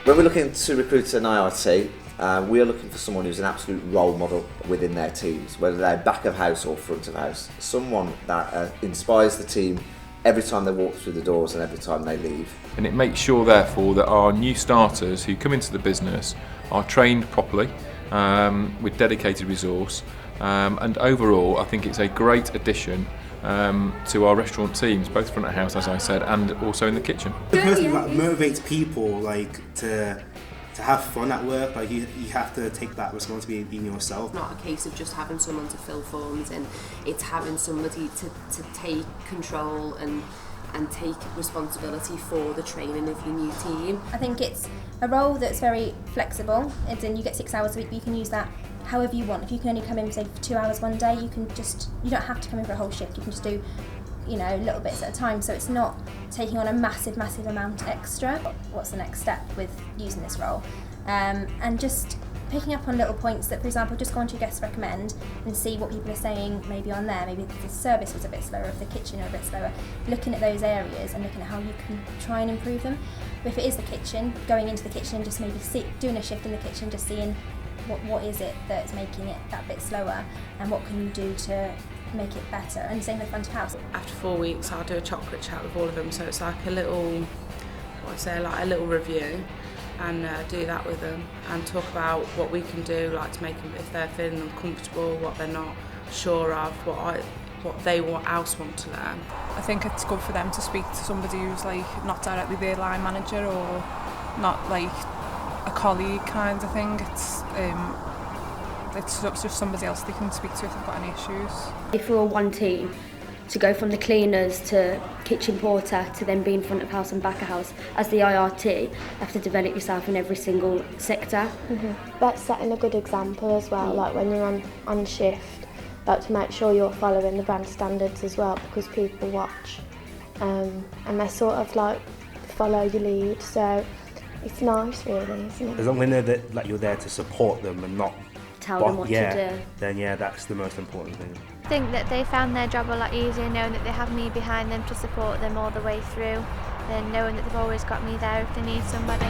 When we're looking to recruit an IRT, we are looking for someone who's an absolute role model within their teams, whether they're back of house or front of house. Someone that inspires the team every time they walk through the doors and every time they leave. And it makes sure, therefore, that our new starters who come into the business are trained properly with dedicated resource. And overall, I think it's a great addition to our restaurant teams, both front of house, as I said, and also in the kitchen. The person that motivates people, like to have fun at work, like you have to take that responsibility in yourself. It's not a case of just having someone to fill forms in, it's having somebody to take control and take responsibility for the training of your new team. I think it's a role that's very flexible, as in you get 6 hours a week, but you can use that however you want. If you can only come in, say, for 2 hours one day, you don't have to come in for a whole shift. You can just do, little bits at a time. So it's not taking on a massive amount extra. What's the next step with using this role? And just picking up on little points that, for example, just go on to guest recommend and see what people are saying maybe on there. Maybe if the service was a bit slower, if the kitchen are a bit slower. Looking at those areas and looking at how you can try and improve them. If it is the kitchen, going into the kitchen and just maybe doing a shift in the kitchen, just seeing what is it that's making it that bit slower and what can you do to make it better, and same with front of house. After 4 weeks I'll do a chocolate chat with all of them, so it's like a little review, and do that with them and talk about what we can do, like to make them, if they're feeling uncomfortable, what they're not sure of, what they else want to learn. I think it's good for them to speak to somebody who's like not directly their line manager or not like a colleague kind of thing. It's just somebody else they can speak to if they've got any issues. If we're all one team, to go from the cleaners to kitchen porter to then being front of house and back of house, as the IRT, you have to develop yourself in every single sector. But setting a good example as well, like when you're on shift, but to make sure you're following the brand standards as well, because people watch and they sort of like follow your lead. So it's nice, really, isn't it? As long as they know that like you're there to support them and not tell them what to do. Then that's the most important thing. I think that they found their job a lot easier knowing that they have me behind them to support them all the way through, and knowing that they've always got me there if they need somebody.